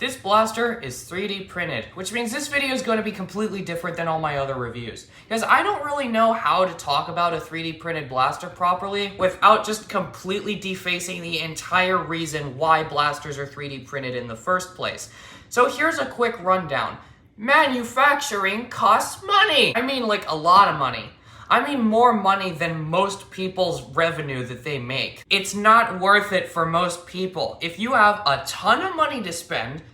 This blaster is 3D printed, which means this video is going to be completely different than all my other reviews. Because I don't really know how to talk about a 3D printed blaster properly without just completely defacing the entire reason why blasters are 3D printed in the first place. So here's a quick rundown. Manufacturing costs money! I mean, like, a lot of money. I mean more money than most people's revenue that they make. It's not worth it for most people. If you have a ton of money to spend,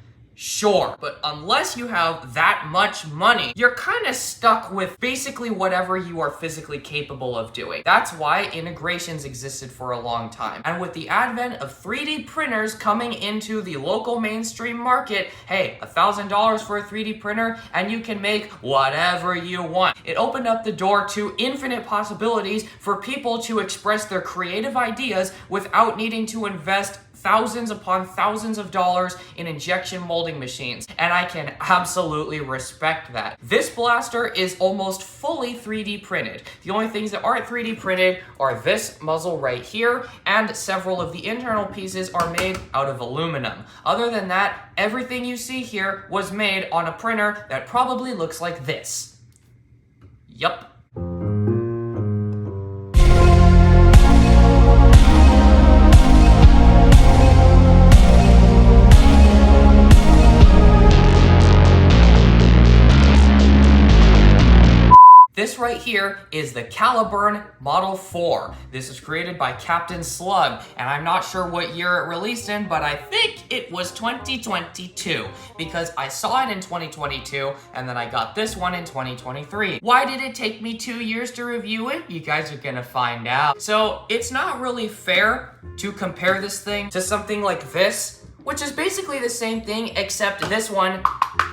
sure, but unless you have that much money, you're kind of stuck with basically whatever you are physically capable of doing. That's why integrations existed for a long time. And with the advent of 3D printers coming into the local mainstream market, hey, $1,000 for a 3D printer and you can make whatever you want. It opened up the door to infinite possibilities for people to express their creative ideas without needing to invest thousands upon thousands of dollars in injection molding machines, and I can absolutely respect that. This blaster is almost fully 3D printed. The only things that aren't 3D printed are this muzzle right here, and several of the internal pieces are made out of aluminum. Other than that, everything you see here was made on a printer that probably looks like this. Yup. This right here is the Caliburn Model 4. This is created by Captain Slug, and I'm not sure what year it released in, but I think it was 2022, because I saw it in 2022, and then I got this one in 2023. Why did it take me 2 years to review it? You guys are gonna find out. So it's not really fair to compare this thing to something like this, which is basically the same thing, except this one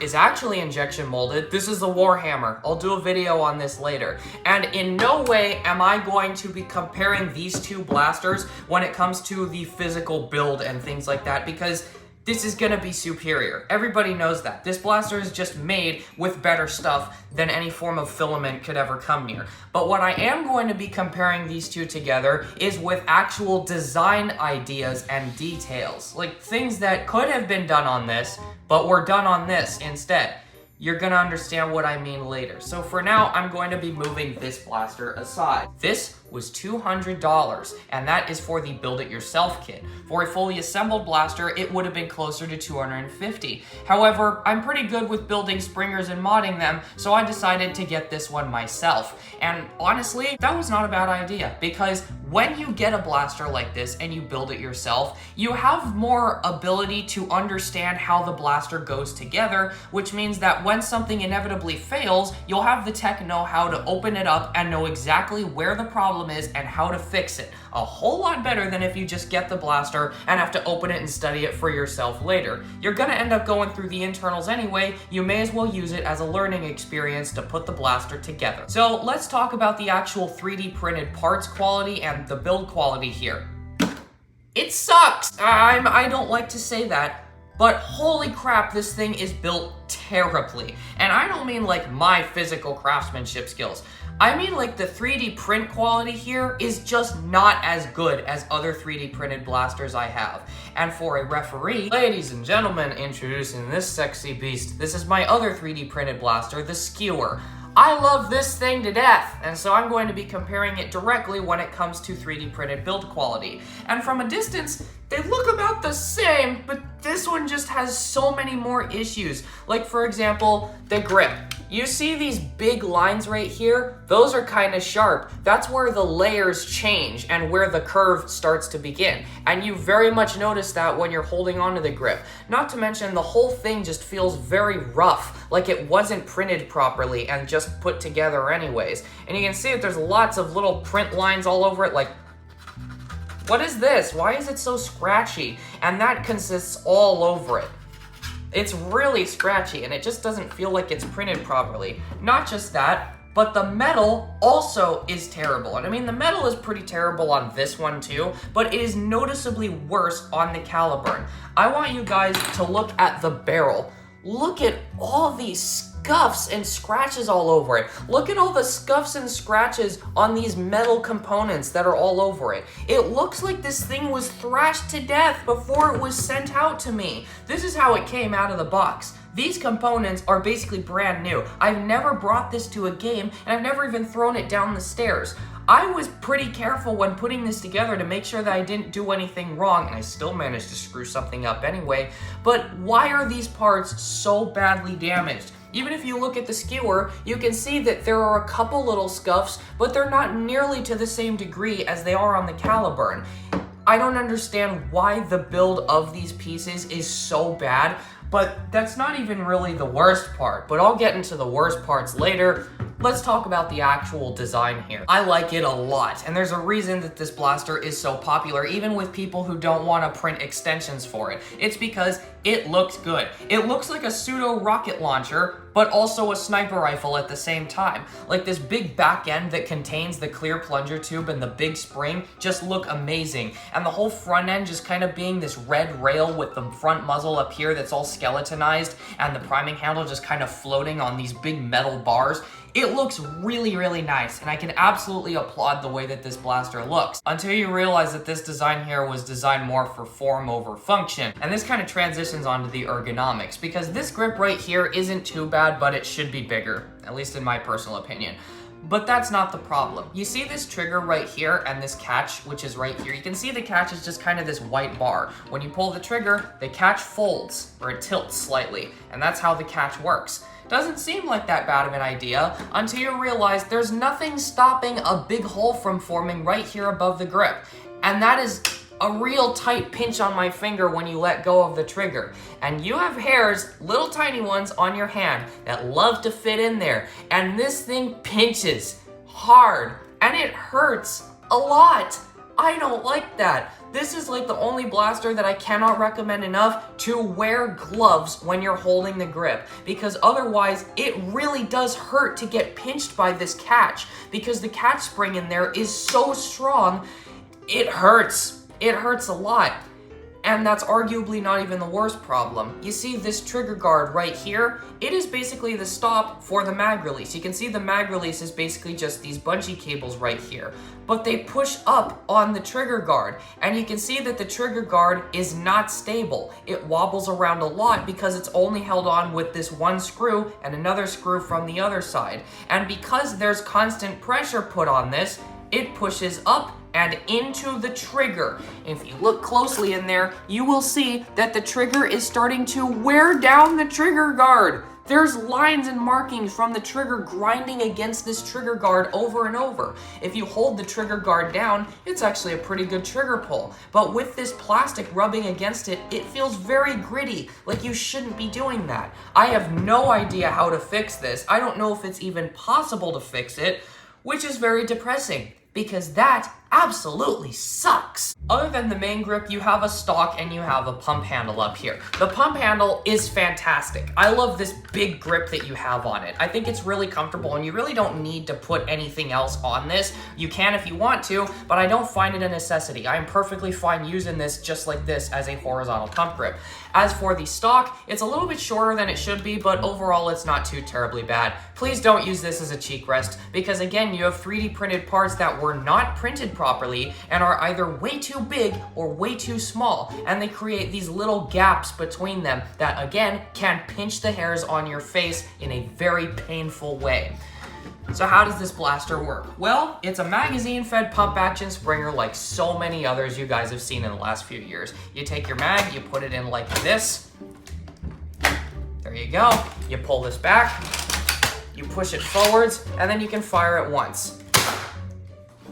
is actually injection molded. This is the Warhammer. I'll do a video on this later. And in no way am I going to be comparing these two blasters when it comes to the physical build and things like that, because this is gonna be superior. Everybody knows that. This blaster is just made with better stuff than any form of filament could ever come near. But what I am going to be comparing these two together is with actual design ideas and details. Like things that could have been done on this, but were done on this instead. You're gonna understand what I mean later. So for now, I'm going to be moving this blaster aside. This was $200, and that is for the build-it-yourself kit. For a fully assembled blaster, it would have been closer to $250. However, I'm pretty good with building springers and modding them, so I decided to get this one myself. And honestly, that was not a bad idea, because when you get a blaster like this and you build it yourself, you have more ability to understand how the blaster goes together, which means that when something inevitably fails, you'll have the tech know how to open it up and know exactly where the problem is and how to fix it. A whole lot better than if you just get the blaster and have to open it and study it for yourself later. You're gonna end up going through the internals anyway. You may as well use it as a learning experience to put the blaster together. So let's talk about the actual 3D printed parts quality and the build quality here. It sucks! I don't like to say that, but holy crap, this thing is built terribly. And I don't mean like my physical craftsmanship skills. I mean like the 3D print quality here is just not as good as other 3D printed blasters I have. And for a referee, ladies and gentlemen, introducing this sexy beast, this is my other 3D printed blaster, the Skewer. I love this thing to death, and so I'm going to be comparing it directly when it comes to 3D printed build quality. And from a distance, they look about the same, but this one just has so many more issues. Like, for example, the grip. You see these big lines right here? Those are kind of sharp. That's where the layers change and where the curve starts to begin. And you very much notice that when you're holding onto the grip. Not to mention, the whole thing just feels very rough, like it wasn't printed properly and just put together anyways. And you can see that there's lots of little print lines all over it, like, what is this? Why is it so scratchy? And that consists all over it. It's really scratchy, and it just doesn't feel like it's printed properly. Not just that, but the metal also is terrible. And I mean, the metal is pretty terrible on this one too, but it is noticeably worse on the Caliburn. I want you guys to look at the barrel. look at all these scuffs and scratches all over it. Look at all the scuffs and scratches on these metal components that are all over it. It looks like this thing was thrashed to death before it was sent out to me. This is how it came out of the box. These components are basically brand new. I've never brought this to a game, and I've never even thrown it down the stairs. I was pretty careful when putting this together to make sure that I didn't do anything wrong, and I still managed to screw something up anyway. But why are these parts so badly damaged? Even if you look at the skewer, you can see that there are a couple little scuffs, but they're not nearly to the same degree as they are on the Caliburn. I don't understand why the build of these pieces is so bad, but that's not even really the worst part. But I'll get into the worst parts later. Let's talk about the actual design here. I like it a lot, and there's a reason that this blaster is so popular, even with people who don't want to print extensions for it. It's because it looks good. It looks like a pseudo rocket launcher, but also a sniper rifle at the same time. Like this big back end that contains the clear plunger tube and the big spring just look amazing. And the whole front end just kind of being this red rail with the front muzzle up here that's all skeletonized and the priming handle just kind of floating on these big metal bars. It looks really, really nice, and I can absolutely applaud the way that this blaster looks, until you realize that this design here was designed more for form over function. And this kind of transitions onto the ergonomics, because this grip right here isn't too bad, but it should be bigger, at least in my personal opinion. But that's not the problem. You see this trigger right here and this catch, which is right here. You can see the catch is just kind of this white bar. When you pull the trigger, the catch folds, or it tilts slightly, and that's how the catch works. Doesn't seem like that bad of an idea until you realize there's nothing stopping a big hole from forming right here above the grip. And that is a real tight pinch on my finger when you let go of the trigger. And you have hairs, little tiny ones, on your hand that love to fit in there. And this thing pinches hard, and it hurts a lot. I don't like that. This is like the only blaster that I cannot recommend enough to wear gloves when you're holding the grip, because otherwise it really does hurt to get pinched by this catch, because the catch spring in there is so strong. It hurts. It hurts a lot. And that's arguably not even the worst problem. You see this trigger guard right here? It is basically the stop for the mag release. You can see the mag release is basically just these bungee cables right here. But they push up on the trigger guard, and you can see that the trigger guard is not stable. It wobbles around a lot because it's only held on with this one screw and another screw from the other side. And because there's constant pressure put on this, it pushes up and into the trigger. If you look closely in there, you will see that the trigger is starting to wear down the trigger guard. There's lines and markings from the trigger grinding against this trigger guard over and over. If you hold the trigger guard down, it's actually a pretty good trigger pull. But with this plastic rubbing against it, it feels very gritty, like you shouldn't be doing that. I have no idea how to fix this. I don't know if it's even possible to fix it, which is very depressing, because that absolutely sucks. Other than the main grip, you have a stock and you have a pump handle up here. The pump handle is fantastic. I love this big grip that you have on it. I think it's really comfortable, and you really don't need to put anything else on this. You can if you want to, but I don't find it a necessity. I am perfectly fine using this just like this as a horizontal pump grip. As for the stock, it's a little bit shorter than it should be, but overall it's not too terribly bad. Please don't use this as a cheek rest, because again, you have 3D printed parts that were not printed properly and are either way too big or way too small, and they create these little gaps between them that again can pinch the hairs on your face in a very painful way. So how does this blaster work? Well, it's a magazine-fed pump-action springer like so many others you guys have seen in the last few years. You take your mag, you put it in like this. There you go. You pull this back, you push it forwards, and then you can fire it once.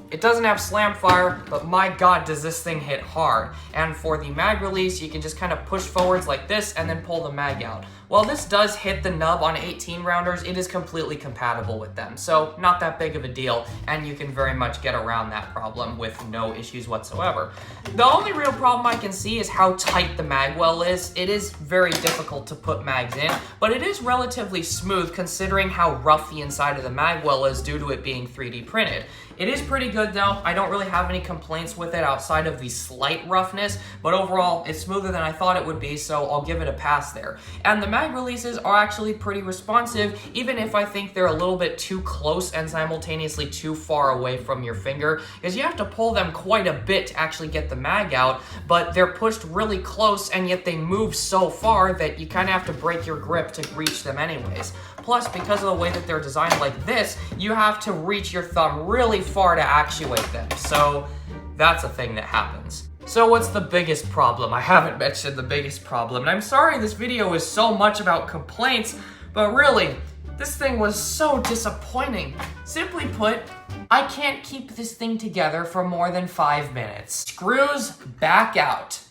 It doesn't have slam fire, but my god does this thing hit hard. And for the mag release, you can just kind of push forwards like this and then pull the mag out. While this does hit the nub on 18 rounders, it is completely compatible with them, so not that big of a deal, and you can very much get around that problem with no issues whatsoever. The only real problem I can see is how tight the mag well is. It is very difficult to put mags in, but it is relatively smooth considering how rough the inside of the mag well is due to it being 3D printed. It is pretty good though. I don't really have any complaints with it outside of the slight roughness, but overall it's smoother than I thought it would be, so I'll give it a pass there. And the mag releases are actually pretty responsive, even if I think they're a little bit too close and simultaneously too far away from your finger, because you have to pull them quite a bit to actually get the mag out, but they're pushed really close and yet they move so far that you kind of have to break your grip to reach them anyways. Plus, because of the way that they're designed like this, you have to reach your thumb really far to actuate them. So that's a thing that happens. So what's the biggest problem? I haven't mentioned the biggest problem, and I'm sorry this video is so much about complaints, but really, this thing was so disappointing. Simply put, I can't keep this thing together for more than 5 minutes. Screws back out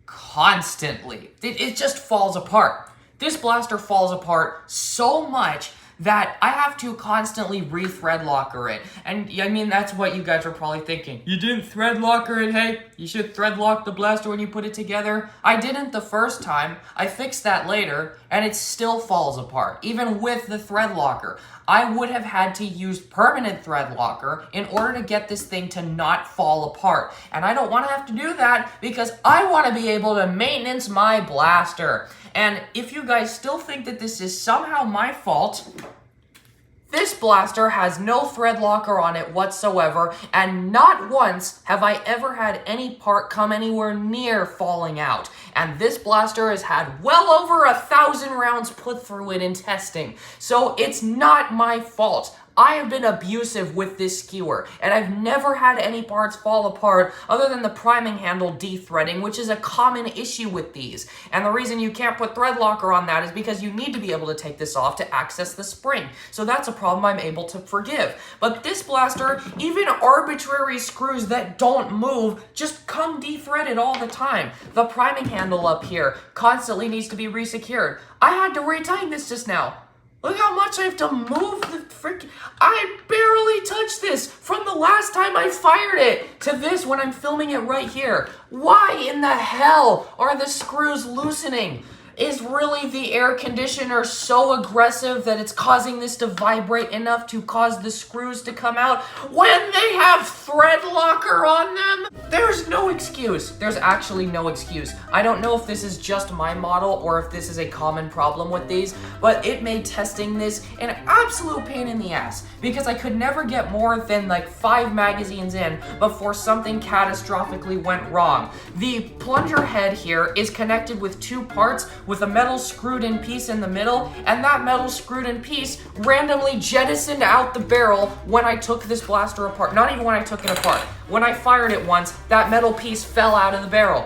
constantly. It just falls apart. This blaster falls apart so much that I have to constantly re-thread locker it. And I mean, that's what you guys are probably thinking. You didn't thread locker it, hey? You should thread lock the blaster when you put it together. I didn't the first time. I fixed that later, and it still falls apart, even with the thread locker. I would have had to use permanent thread locker in order to get this thing to not fall apart. And I don't want to have to do that because I want to be able to maintenance my blaster. And if you guys still think that this is somehow my fault, this blaster has no thread locker on it whatsoever, and not once have I ever had any part come anywhere near falling out. And this blaster has had well over 1,000 rounds put through it in testing, so it's not my fault. I have been abusive with this skewer, and I've never had any parts fall apart other than the priming handle de-threading, which is a common issue with these. And the reason you can't put thread locker on that is because you need to be able to take this off to access the spring. So that's a problem I'm able to forgive. But this blaster, even arbitrary screws that don't move just come de-threaded all the time. The priming handle up here constantly needs to be resecured. I had to retighten this just now. Look how much I have to move the freaking... I barely touched this from the last time I fired it to this when I'm filming it right here. Why in the hell are the screws loosening? Is really the air conditioner so aggressive that it's causing this to vibrate enough to cause the screws to come out when they have thread locker on them? There's no excuse. There's actually no excuse. I don't know if this is just my model or if this is a common problem with these, but it made testing this an absolute pain in the ass because I could never get more than like 5 magazines in before something catastrophically went wrong. The plunger head here is connected with 2 parts with a metal screwed in piece in the middle, and that metal screwed in piece randomly jettisoned out the barrel when I took this blaster apart. Not even when I took it apart. When I fired it once, that metal piece fell out of the barrel.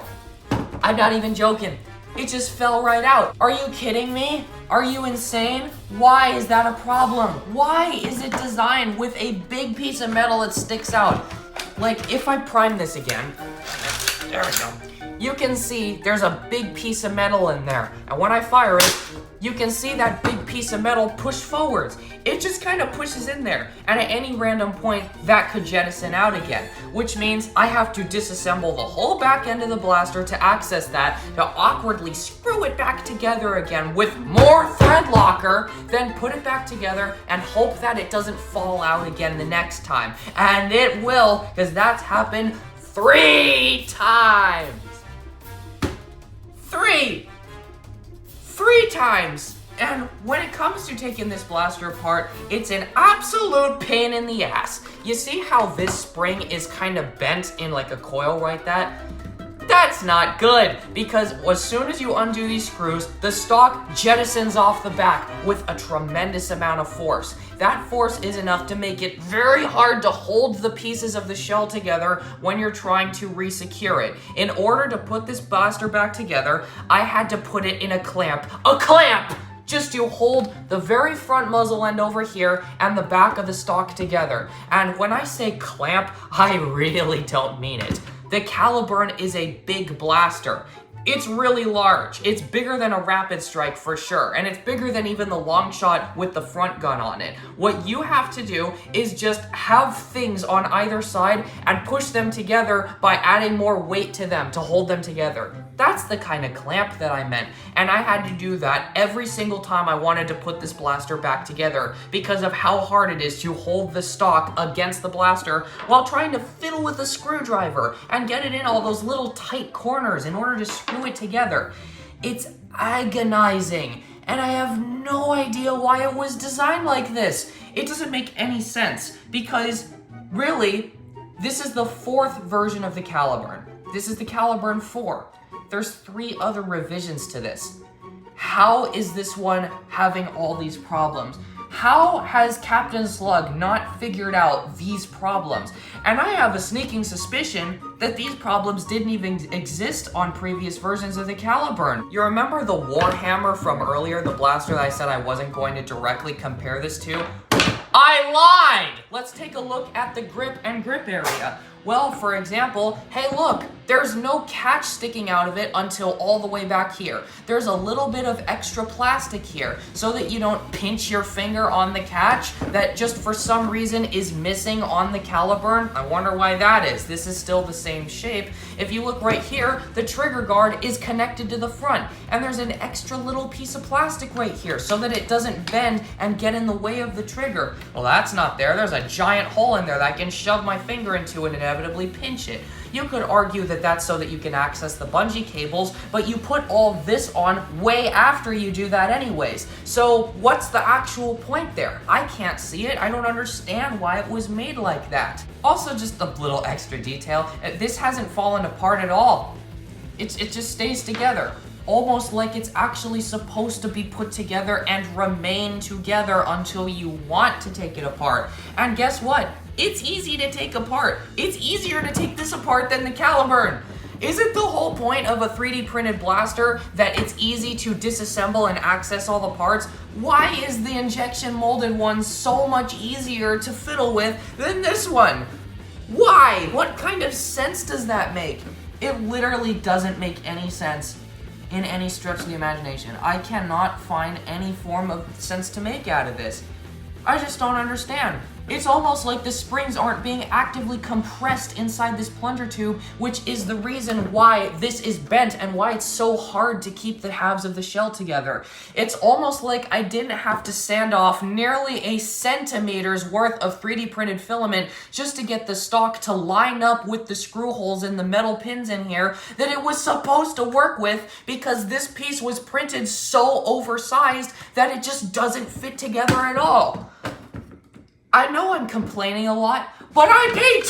I'm not even joking. It just fell right out. Are you kidding me? Are you insane? Why is that a problem? Why is it designed with a big piece of metal that sticks out? Like, if I prime this again, there we go. You can see there's a big piece of metal in there. And when I fire it, you can see that big piece of metal push forwards. It just kind of pushes in there. And at any random point, that could jettison out again. Which means I have to disassemble the whole back end of the blaster to access that, to awkwardly screw it back together again with more thread locker, then put it back together and hope that it doesn't fall out again the next time. And it will, because that's happened 3 times. 3 times! And when it comes to taking this blaster apart, it's an absolute pain in the ass. You see how this spring is kind of bent in like a coil like that? That's not good, because as soon as you undo these screws, the stock jettisons off the back with a tremendous amount of force. That force is enough to make it very hard to hold the pieces of the shell together when you're trying to re-secure it. In order to put this blaster back together, I had to put it in a clamp. A clamp! Just to hold the very front muzzle end over here and the back of the stock together. And when I say clamp, I really don't mean it. The Caliburn is a big blaster. It's really large. It's bigger than a Rapid Strike for sure, and it's bigger than even the long shot with the front gun on it. What you have to do is just have things on either side and push them together by adding more weight to them to hold them together. That's the kind of clamp that I meant, and I had to do that every single time I wanted to put this blaster back together because of how hard it is to hold the stock against the blaster while trying to fiddle with a screwdriver and get it in all those little tight corners in order to screw it together. It's agonizing, and I have no idea why it was designed like this. It doesn't make any sense because really, this is the 4th version of the Caliburn. This is the Caliburn 4. There's 3 other revisions to this. How is this one having all these problems? How has Captain Slug not figured out these problems? And I have a sneaking suspicion that these problems didn't even exist on previous versions of the Caliburn. You remember the Warhammer from earlier, the blaster that I said I wasn't going to directly compare this to? I lied! Let's take a look at the grip and grip area. Well, for example, hey look, there's no catch sticking out of it until all the way back here. There's a little bit of extra plastic here so that you don't pinch your finger on the catch that just for some reason is missing on the Caliburn. I wonder why that is. This is still the same shape. If you look right here, the trigger guard is connected to the front, and there's an extra little piece of plastic right here so that it doesn't bend and get in the way of the trigger. Well, that's not there. There's a giant hole in there that I can shove my finger into and inevitably pinch it. You could argue that that's so that you can access the bungee cables, but you put all this on way after you do that anyways. So what's the actual point there? I can't see it. I don't understand why it was made like that. Also, just a little extra detail. This hasn't fallen apart at all. It just stays together. Almost like it's actually supposed to be put together and remain together until you want to take it apart. And guess what? It's easy to take apart. It's easier to take this apart than the Caliburn. Isn't the whole point of a 3D printed blaster that it's easy to disassemble and access all the parts? Why is the injection molded one so much easier to fiddle with than this one? Why? What kind of sense does that make? It literally doesn't make any sense in any stretch of the imagination. I cannot find any form of sense to make out of this. I just don't understand. It's almost like the springs aren't being actively compressed inside this plunger tube, which is the reason why this is bent and why it's so hard to keep the halves of the shell together. It's almost like I didn't have to sand off nearly a centimeter's worth of 3D printed filament just to get the stock to line up with the screw holes and the metal pins in here that it was supposed to work with, because this piece was printed so oversized that it just doesn't fit together at all. I know I'm complaining a lot, but I paid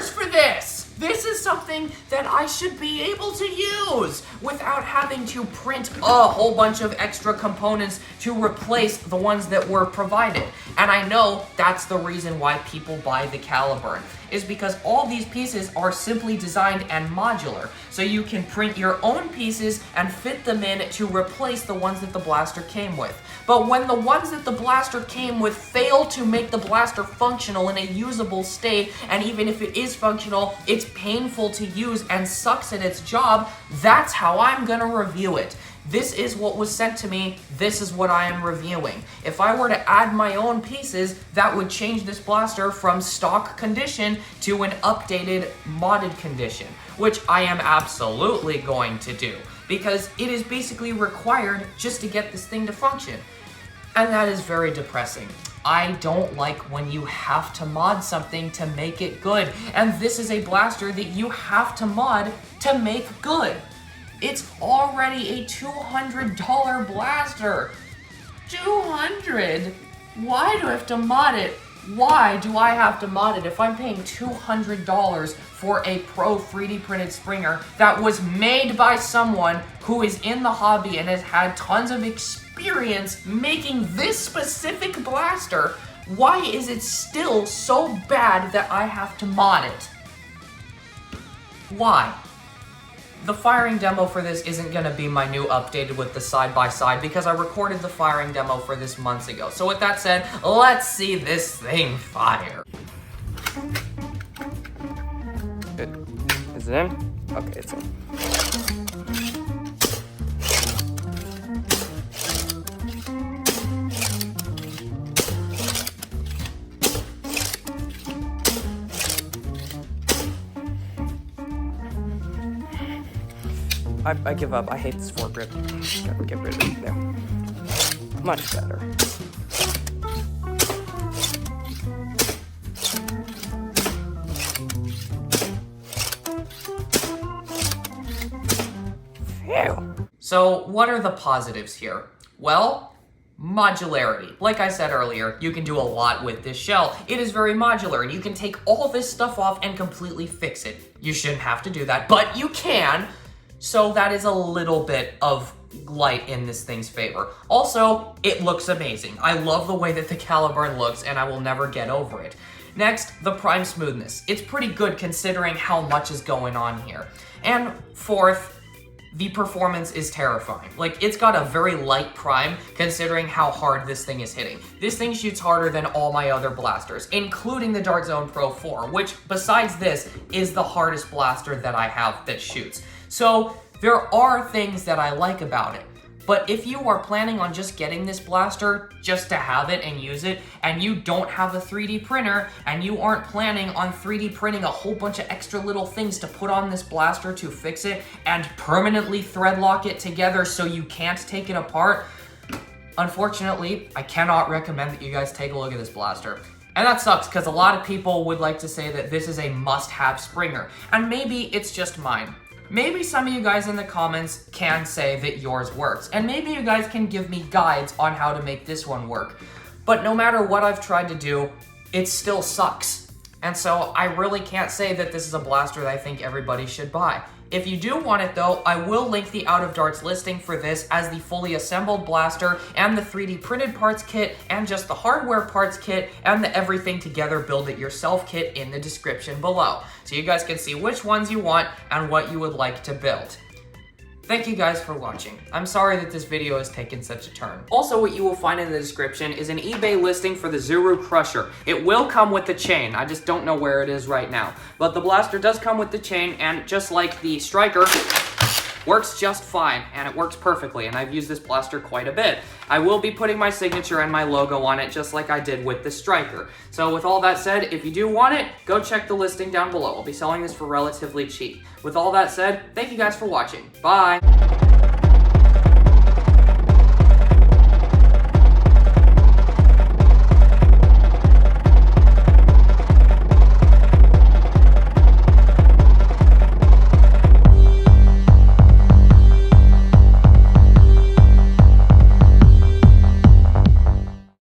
$200 for this! This is something that I should be able to use without having to print a whole bunch of extra components to replace the ones that were provided. And I know that's the reason why people buy the Caliburn, is because all these pieces are simply designed and modular. So you can print your own pieces and fit them in to replace the ones that the blaster came with. But when the ones that the blaster came with fail to make the blaster functional in a usable state, and even if it is functional, it's painful to use and sucks at its job, that's how I'm gonna review it. This is what was sent to me, this is what I am reviewing. If I were to add my own pieces, that would change this blaster from stock condition to an updated, modded condition, which I am absolutely going to do, because it is basically required just to get this thing to function. And that is very depressing. I don't like when you have to mod something to make it good, and this is a blaster that you have to mod to make good. It's already a $200 blaster. $200? Why do I have to mod it? Why do I have to mod it if I'm paying $200 for a pro 3D printed Springer that was made by someone who is in the hobby and has had tons of experience making this specific blaster? Why is it still so bad that I have to mod it? Why? The firing demo for this isn't going to be my new updated with the side-by-side because I recorded the firing demo for this months ago. So with that said, let's see this thing fire. Good. Is it in? Okay, it's in. I give up. I hate this foregrip. Gotta get rid of it. There. Much better. Phew. So what are the positives here? Well, modularity. Like I said earlier, you can do a lot with this shell. It is very modular, and you can take all this stuff off and completely fix it. You shouldn't have to do that, but you can. So that is a little bit of light in this thing's favor. Also, it looks amazing. I love the way that the Caliburn looks, and I will never get over it. Next, the prime smoothness. It's pretty good considering how much is going on here. And fourth, the performance is terrifying. Like, it's got a very light prime considering how hard this thing is hitting. This thing shoots harder than all my other blasters, including the Dart Zone Pro 4, which, besides this, is the hardest blaster that I have that shoots. So, there are things that I like about it. But if you are planning on just getting this blaster just to have it and use it, and you don't have a 3D printer, and you aren't planning on 3D printing a whole bunch of extra little things to put on this blaster to fix it and permanently thread lock it together so you can't take it apart, unfortunately, I cannot recommend that you guys take a look at this blaster. And that sucks, because a lot of people would like to say that this is a must-have Springer, and maybe it's just mine. Maybe some of you guys in the comments can say that yours works, and maybe you guys can give me guides on how to make this one work. But no matter what I've tried to do, it still sucks. And so I really can't say that this is a blaster that I think everybody should buy. If you do want it though, I will link the Out of Darts listing for this as the fully assembled blaster and the 3D printed parts kit and just the hardware parts kit and the everything together build it yourself kit in the description below. So you guys can see which ones you want and what you would like to build. Thank you guys for watching. I'm sorry that this video has taken such a turn. Also, what you will find in the description is an eBay listing for the Zuru Crusher. It will come with the chain. I just don't know where it is right now. But the blaster does come with the chain, and just like the Striker, works just fine, and it works perfectly, and I've used this blaster quite a bit. I will be putting my signature and my logo on it, just like I did with the Striker. So with all that said, if you do want it, go check the listing down below. I'll be selling this for relatively cheap. With all that said, thank you guys for watching. Bye!